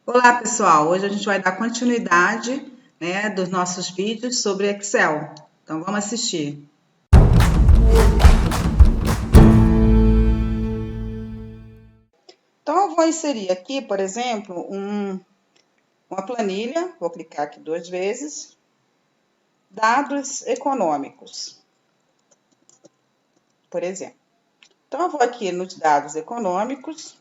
Olá, pessoal! Hoje a gente vai dar continuidade, né, dos nossos vídeos sobre Excel. Então, vamos assistir. Então, eu vou inserir aqui, por exemplo, uma planilha. Vou clicar aqui 2 vezes. Dados econômicos, por exemplo. Então, eu vou aqui nos dados econômicos.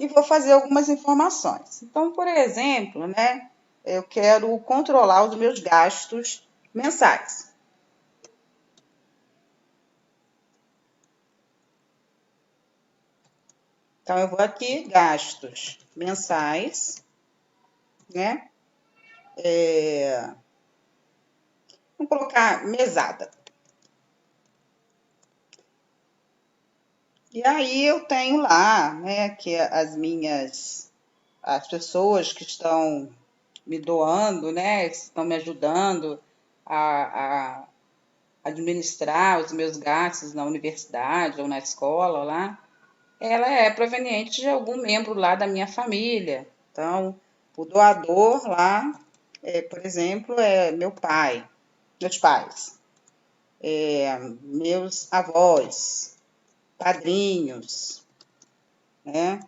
E vou fazer algumas informações. Então, por exemplo, né, eu quero controlar os meus gastos mensais. Então, eu vou aqui, gastos mensais, né? Vamos colocar mesada. E aí eu tenho lá, né, que as pessoas que estão me doando, né, estão me ajudando a administrar os meus gastos na universidade ou na escola lá, ela é proveniente de algum membro lá da minha família. Então, o doador lá, por exemplo, é meu pai, meus pais, meus avós, padrinhos, né?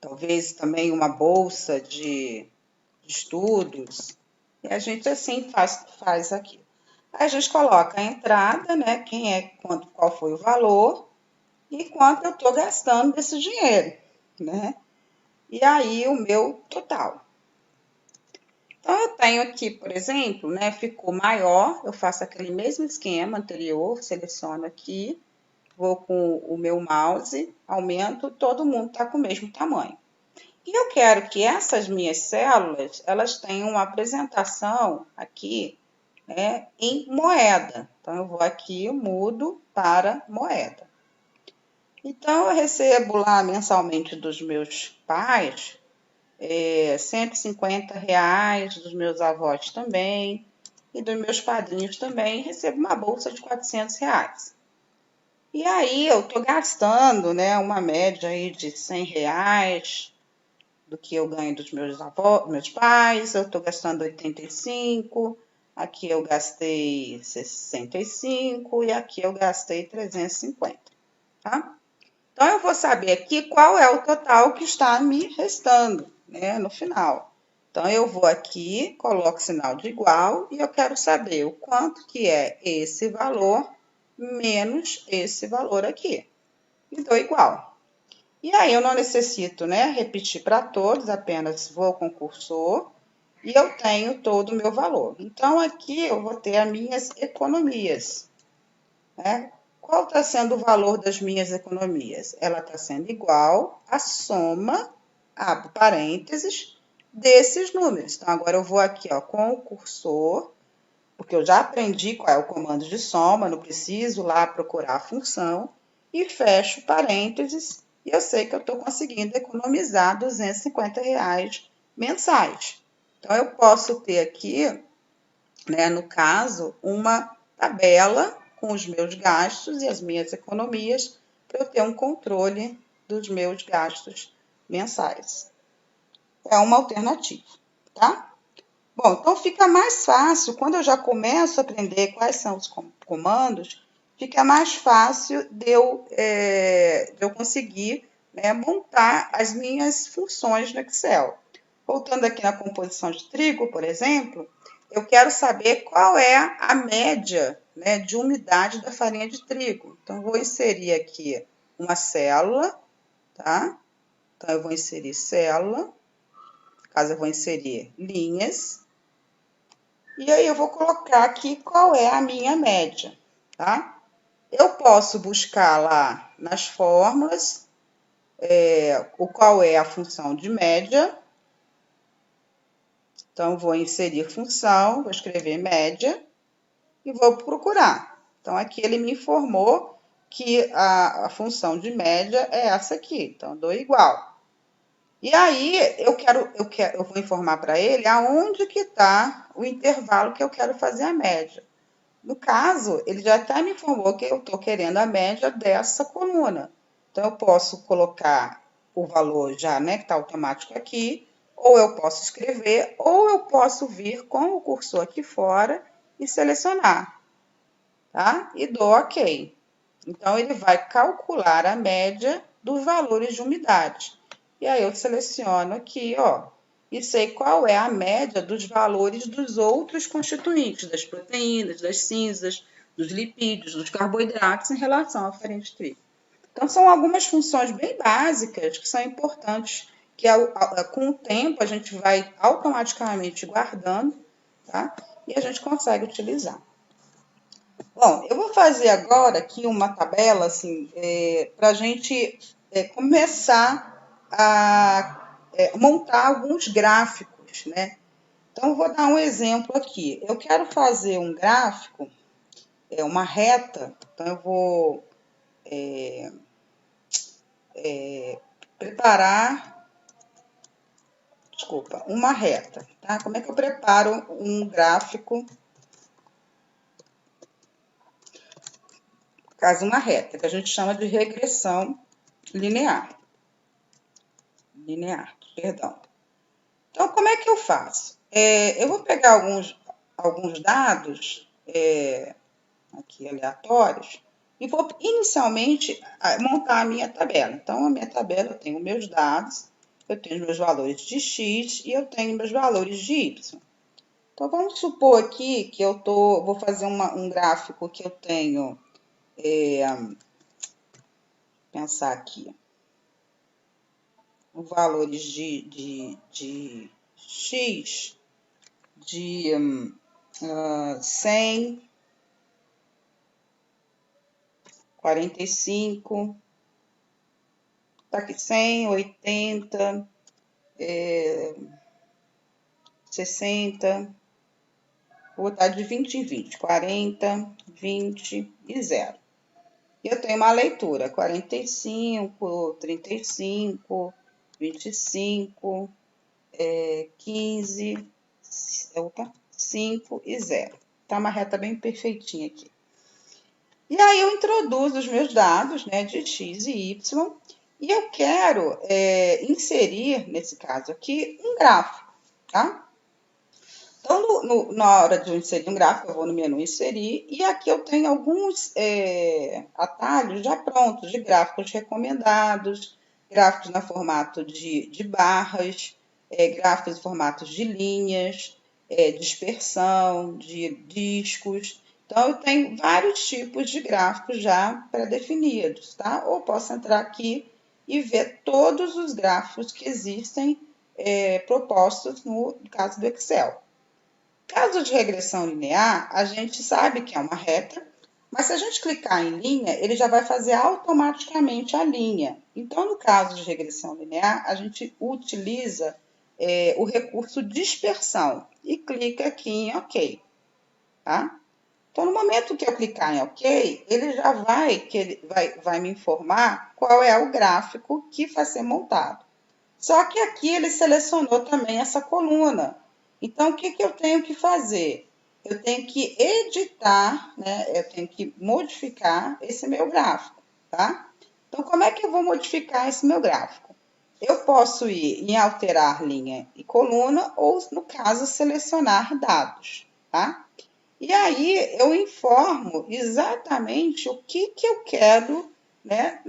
Talvez também uma bolsa de estudos. E a gente assim faz aqui. Aí a gente coloca a entrada, né? Qual foi o valor e quanto eu estou gastando desse dinheiro, né? E aí o meu total. Então, eu tenho aqui, por exemplo, né? Ficou maior, eu faço aquele mesmo esquema anterior, seleciono aqui, vou com o meu mouse, aumento, todo mundo está com o mesmo tamanho. E eu quero que essas minhas células, elas tenham uma apresentação aqui, né, em moeda. Então, eu vou aqui, eu mudo para moeda. Então, eu recebo lá mensalmente dos meus pais, R$ 150, dos meus avós também, e dos meus padrinhos também, recebo uma bolsa de R$ 400. E aí eu estou gastando, né, uma média aí de R$ 100 do que eu ganho dos meus avós, meus pais, eu estou gastando 85, aqui eu gastei 65 e aqui eu gastei 350, tá? Então eu vou saber aqui qual é o total que está me restando, né, no final. Então eu vou aqui, coloco sinal de igual e eu quero saber o quanto que é esse valor menos esse valor aqui. E dou igual. E aí eu não necessito, né, repetir para todos, apenas vou com o cursor e eu tenho todo o meu valor. Então aqui eu vou ter as minhas economias, né? Qual está sendo o valor das minhas economias? Ela está sendo igual à soma, abro parênteses, desses números. Então agora eu vou aqui, ó, com o cursor, porque eu já aprendi qual é o comando de soma, não preciso lá procurar a função, e fecho parênteses, e eu sei que eu estou conseguindo economizar R$ 250 mensais. Então, eu posso ter aqui, né, no caso, uma tabela com os meus gastos e as minhas economias, para eu ter um controle dos meus gastos mensais. É uma alternativa, tá? Bom, então fica mais fácil, quando eu já começo a aprender quais são os comandos, fica mais fácil de eu conseguir, né, montar as minhas funções no Excel. Voltando aqui na composição de trigo, por exemplo, eu quero saber qual é a média, né, de umidade da farinha de trigo. Então, vou inserir aqui uma célula, tá? Então, eu vou inserir célula, no caso, eu vou inserir linhas, e aí eu vou colocar aqui qual é a minha média, tá? Eu posso buscar lá nas fórmulas qual é a função de média. Então, vou inserir função, vou escrever média e vou procurar. Então, aqui ele me informou que a função de média é essa aqui. Então, eu dou igual. E aí, eu vou informar para ele aonde que está o intervalo que eu quero fazer a média. No caso, ele já até me informou que eu estou querendo a média dessa coluna. Então, eu posso colocar o valor já, né, que está automático aqui, ou eu posso escrever, ou eu posso vir com o cursor aqui fora e selecionar, tá? E dou OK. Então, ele vai calcular a média dos valores de umidade. E aí eu seleciono aqui, ó, e sei qual é a média dos valores dos outros constituintes, das proteínas, das cinzas, dos lipídios, dos carboidratos em relação à farinha de trigo. Então, são algumas funções bem básicas que são importantes, que com o tempo a gente vai automaticamente guardando, tá? E a gente consegue utilizar. Bom, eu vou fazer agora aqui uma tabela, assim, para a gente começar a montar alguns gráficos, né? Então, eu vou dar um exemplo aqui. Eu quero fazer um gráfico, uma reta, então eu vou preparar, desculpa, uma reta, tá? Como é que eu preparo um gráfico, caso uma reta, que a gente chama de regressão linear. Perdão. Então, como é que eu faço? Eu vou pegar alguns dados aqui aleatórios e vou inicialmente montar a minha tabela. Então, a minha tabela, eu tenho meus dados, eu tenho meus valores de x e eu tenho meus valores de y. Então, vamos supor aqui que eu vou fazer um gráfico que eu tenho, pensar aqui, os valores de x de 100, 45, tá aqui 100, 80, 60, vou botar de 20 em 20, 40, 20 e 0. E eu tenho uma leitura, 45, 35, 25, 15, 5 e 0. Tá uma reta bem perfeitinha aqui. E aí eu introduzo os meus dados, né, de x e y, e eu quero inserir, nesse caso aqui, um gráfico, tá? Então, na hora de eu inserir um gráfico, eu vou no menu Inserir, e aqui eu tenho alguns atalhos já prontos, de gráficos recomendados, gráficos no formato de barras, gráficos em formatos de linhas, dispersão, de discos. Então, eu tenho vários tipos de gráficos já pré-definidos, tá? Ou posso entrar aqui e ver todos os gráficos que existem propostos no caso do Excel. Caso de regressão linear, a gente sabe que é uma reta, mas se a gente clicar em linha, ele já vai fazer automaticamente a linha. Então, no caso de regressão linear, a gente utiliza o recurso dispersão e clica aqui em OK, tá? Então, no momento que eu clicar em OK, ele já vai me informar qual é o gráfico que vai ser montado. Só que aqui ele selecionou também essa coluna. Então, o que eu tenho que fazer? Eu tenho que editar, né? Eu tenho que modificar esse meu gráfico, tá? Então, como é que eu vou modificar esse meu gráfico? Eu posso ir em alterar linha e coluna ou, no caso, selecionar dados, tá? E aí eu informo exatamente o que eu quero, né,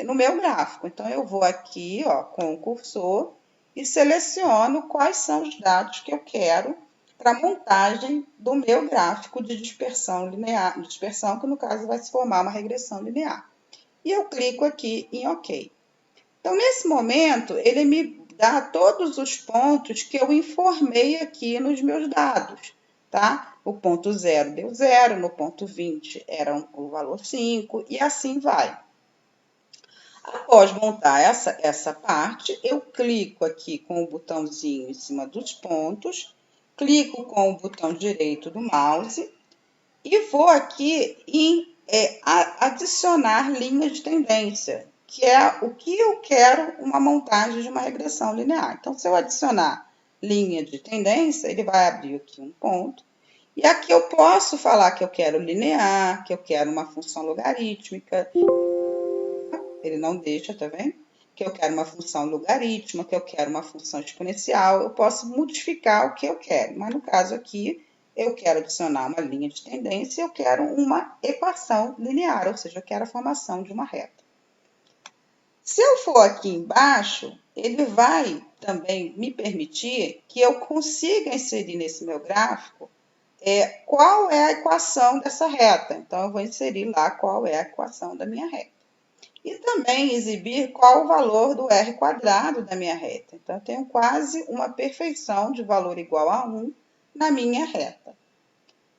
no meu gráfico. Então, eu vou aqui, ó, com o cursor e seleciono quais são os dados que eu quero para a montagem do meu gráfico de dispersão linear, que no caso vai se formar uma regressão linear. E eu clico aqui em OK. Então, nesse momento, ele me dá todos os pontos que eu informei aqui nos meus dados, tá? O ponto 0 deu 0, no ponto 20 era o valor 5 e assim vai. Após montar essa parte, eu clico aqui com o botãozinho em cima dos pontos, clico com o botão direito do mouse e vou aqui em adicionar linha de tendência, que é o que eu quero uma montagem de uma regressão linear. Então, se eu adicionar linha de tendência, ele vai abrir aqui um ponto E aqui eu posso falar que eu quero linear, que eu quero uma função logarítmica. Ele não deixa, tá vendo? Que eu quero uma função logarítmica, que eu quero uma função exponencial. Eu posso modificar o que eu quero, mas no caso aqui, eu quero adicionar uma linha de tendência e eu quero uma equação linear, ou seja, eu quero a formação de uma reta. Se eu for aqui embaixo, ele vai também me permitir que eu consiga inserir nesse meu gráfico qual é a equação dessa reta. Então, eu vou inserir lá qual é a equação da minha reta. E também exibir qual o valor do r quadrado da minha reta. Então, eu tenho quase uma perfeição de valor igual a 1 na minha reta. O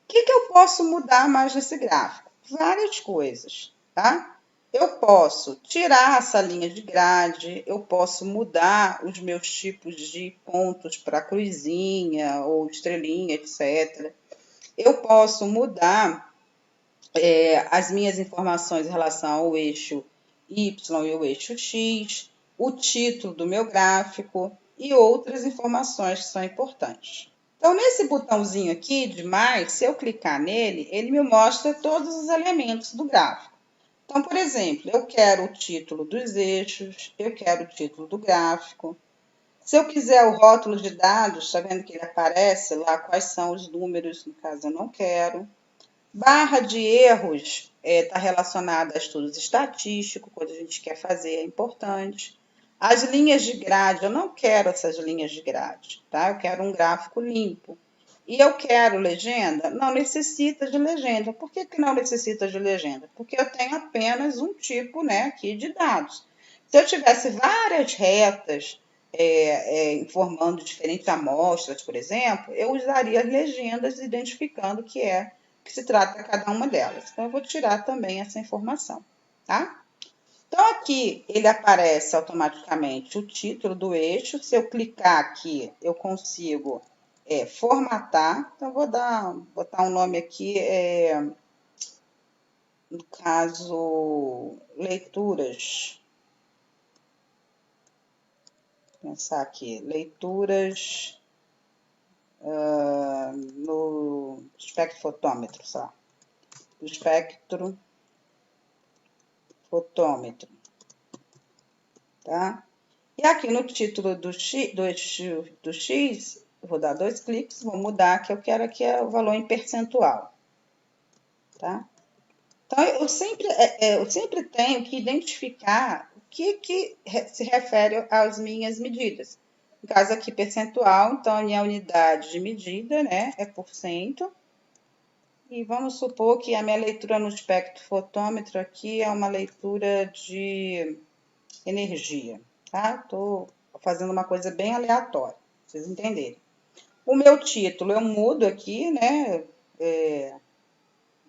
que eu posso mudar mais nesse gráfico? Várias coisas, tá? Eu posso tirar essa linha de grade, eu posso mudar os meus tipos de pontos para cruzinha ou estrelinha, etc. Eu posso mudar as minhas informações em relação ao eixo Y e o eixo X, o título do meu gráfico e outras informações que são importantes. Então, nesse botãozinho aqui de mais, se eu clicar nele, ele me mostra todos os elementos do gráfico. Então, por exemplo, eu quero o título dos eixos, eu quero o título do gráfico. Se eu quiser o rótulo de dados, está vendo que ele aparece lá quais são os números, no caso eu não quero. Barra de erros está relacionada a estudos estatísticos, quando a gente quer fazer é importante. As linhas de grade, eu não quero essas linhas de grade, tá? Eu quero um gráfico limpo. E eu quero legenda? Não necessita de legenda. Por que não necessita de legenda? Porque eu tenho apenas um tipo, né, aqui de dados. Se eu tivesse várias retas informando diferentes amostras, por exemplo, eu usaria legendas identificando que se trata cada uma delas. Então, eu vou tirar também essa informação, tá? Então, aqui ele aparece automaticamente o título do eixo. Se eu clicar aqui, eu consigo formatar. Então, vou botar um nome aqui, no caso, leituras. Vou pensar aqui, leituras no espectro fotômetro, só. Do espectro fotômetro, tá? E aqui no título do X, eu vou dar 2 cliques, vou mudar, que eu quero aqui o valor em percentual, tá? Então, eu sempre tenho que identificar o que se refere às minhas medidas. No caso aqui, percentual, então a minha unidade de medida, né, é %. E vamos supor que a minha leitura no espectro fotômetro aqui é uma leitura de energia, tá? Estou fazendo uma coisa bem aleatória, pra vocês entenderem. O meu título eu mudo aqui, né?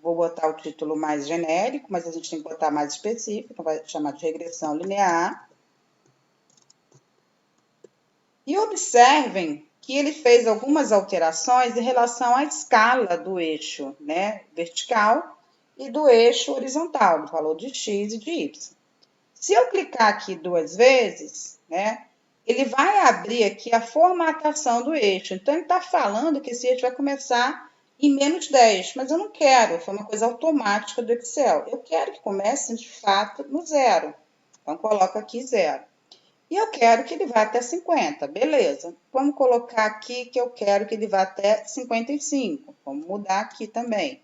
Vou botar o título mais genérico, mas a gente tem que botar mais específico, então vai chamar de regressão linear. E observem que ele fez algumas alterações em relação à escala do eixo, né, vertical e do eixo horizontal, do valor de x e de y. Se eu clicar aqui 2 vezes, né, ele vai abrir aqui a formatação do eixo. Então, ele está falando que esse eixo vai começar em -10, mas eu não quero, foi uma coisa automática do Excel. Eu quero que comece, de fato, no 0. Então, coloco aqui 0. E eu quero que ele vá até 50, beleza. Vamos colocar aqui que eu quero que ele vá até 55. Vamos mudar aqui também.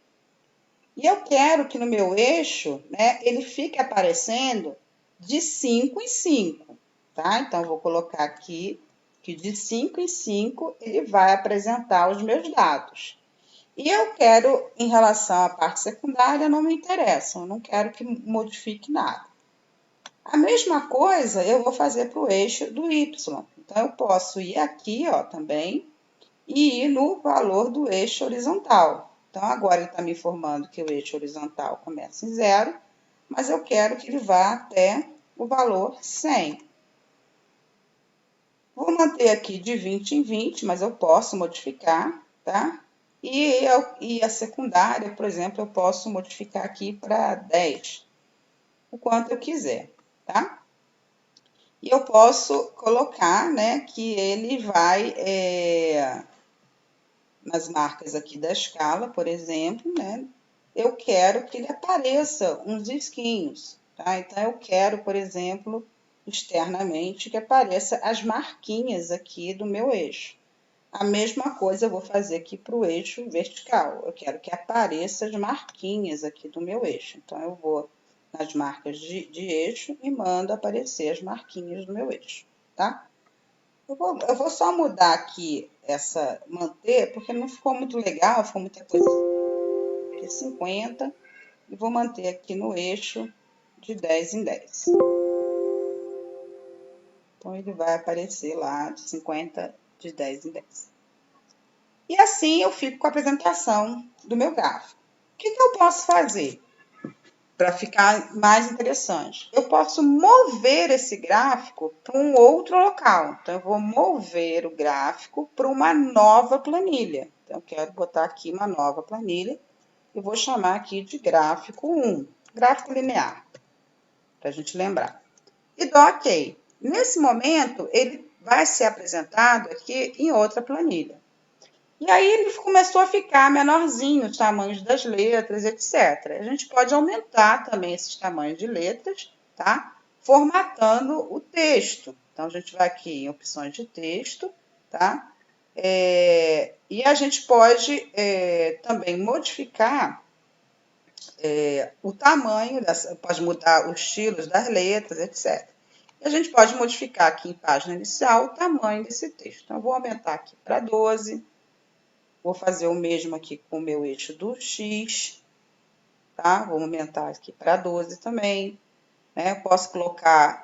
E eu quero que no meu eixo, né, ele fique aparecendo de 5 em 5, tá? Então, eu vou colocar aqui que de 5 em 5 ele vai apresentar os meus dados. E eu quero, em relação à parte secundária, não me interessa, eu não quero que modifique nada. A mesma coisa eu vou fazer para o eixo do Y. Então, eu posso ir aqui, ó, também, e ir no valor do eixo horizontal. Então, agora ele está me informando que o eixo horizontal começa em 0, mas eu quero que ele vá até o valor 100. Vou manter aqui de 20 em 20, mas eu posso modificar, tá? E a secundária, por exemplo, eu posso modificar aqui para 10, o quanto eu quiser, tá? E eu posso colocar, né, que ele vai nas marcas aqui da escala, por exemplo, né? Eu quero que ele apareça uns risquinhos, tá? Então, eu quero, por exemplo, externamente, que apareça as marquinhas aqui do meu eixo. A mesma coisa eu vou fazer aqui para o eixo vertical. Eu quero que apareça as marquinhas aqui do meu eixo. Então, eu vou nas marcas de eixo e mando aparecer as marquinhas do meu eixo, tá? Eu vou só mudar aqui manter, porque não ficou muito legal, ficou muita coisa aqui, 50, e vou manter aqui no eixo de 10 em 10. Então, ele vai aparecer lá de 50, de 10 em 10. E assim eu fico com a apresentação do meu gráfico. O que eu posso fazer para ficar mais interessante? Eu posso mover esse gráfico para um outro local. Então, eu vou mover o gráfico para uma nova planilha. Então, eu quero botar aqui uma nova planilha e vou chamar aqui de gráfico 1, gráfico linear, para a gente lembrar. E dou OK. Nesse momento, ele vai ser apresentado aqui em outra planilha. E aí ele começou a ficar menorzinho, os tamanhos das letras, etc. A gente pode aumentar também esses tamanhos de letras, tá? Formatando o texto. Então, a gente vai aqui em opções de texto, tá? E a gente pode também modificar o tamanho, pode mudar os estilos das letras, etc. E a gente pode modificar aqui em página inicial o tamanho desse texto. Então, eu vou aumentar aqui para 12. Vou fazer o mesmo aqui com o meu eixo do X, tá? Vou aumentar aqui para 12 também, né? Posso colocar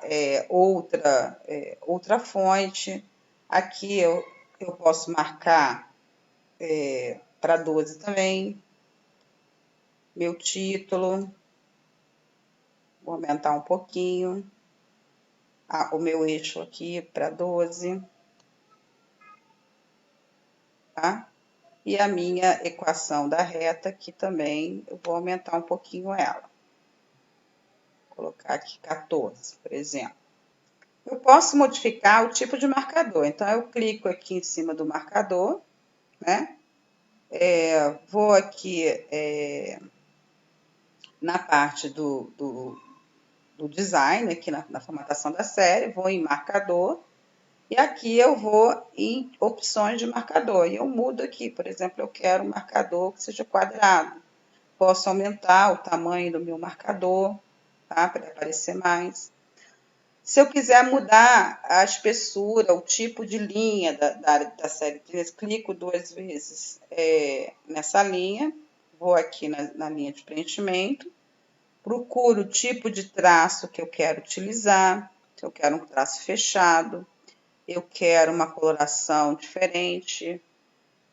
outra fonte. Aqui eu posso marcar para 12 também. Meu título. Vou aumentar um pouquinho. O meu eixo aqui para 12. Tá? E a minha equação da reta, que também eu vou aumentar um pouquinho ela. Vou colocar aqui 14, por exemplo. Eu posso modificar o tipo de marcador. Então, eu clico aqui em cima do marcador, né? Vou aqui na parte do design, aqui na formatação da série, vou em marcador. E aqui eu vou em opções de marcador. E eu mudo aqui, por exemplo, eu quero um marcador que seja quadrado. Posso aumentar o tamanho do meu marcador, tá? Para aparecer mais. Se eu quiser mudar a espessura, o tipo de linha da série 3, clico 2 vezes nessa linha, vou aqui na linha de preenchimento, procuro o tipo de traço que eu quero utilizar, se eu quero um traço fechado, eu quero uma coloração diferente,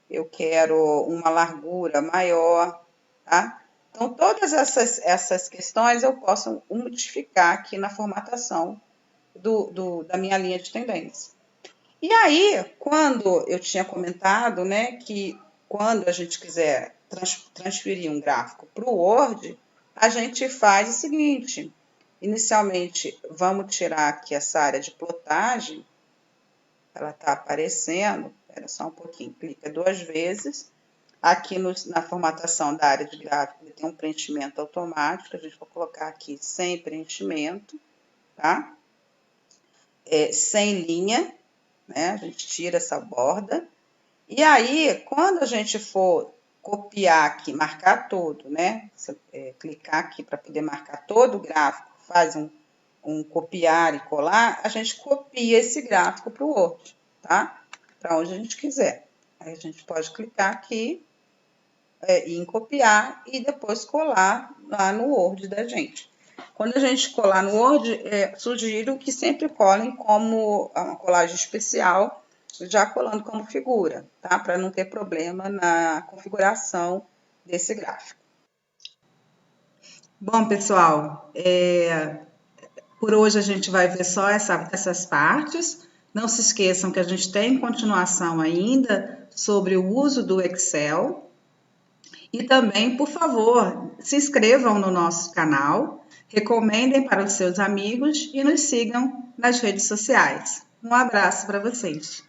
eu quero uma largura maior, tá? Então, todas essas questões eu posso modificar aqui na formatação da minha linha de tendência. E aí, quando eu tinha comentado, né, que quando a gente quiser transferir um gráfico para o Word, a gente faz o seguinte: inicialmente, vamos tirar aqui essa área de plotagem, ela está aparecendo, espera só um pouquinho, clica 2 vezes. Aqui na formatação da área de gráfico, tem um preenchimento automático, a gente vai colocar aqui sem preenchimento, tá? Sem linha, né? A gente tira essa borda. E aí, quando a gente for copiar aqui, marcar todo, né? Clicar aqui para poder marcar todo o gráfico, faz um copiar e colar, a gente copia esse gráfico para o Word, tá? Para onde a gente quiser. Aí a gente pode clicar aqui em copiar e depois colar lá no Word da gente. Quando a gente colar no Word, sugiro que sempre colhem como uma colagem especial, já colando como figura, tá? Para não ter problema na configuração desse gráfico. Bom, pessoal, por hoje a gente vai ver só essas partes. Não se esqueçam que a gente tem continuação ainda sobre o uso do Excel. E também, por favor, se inscrevam no nosso canal, recomendem para os seus amigos e nos sigam nas redes sociais. Um abraço para vocês.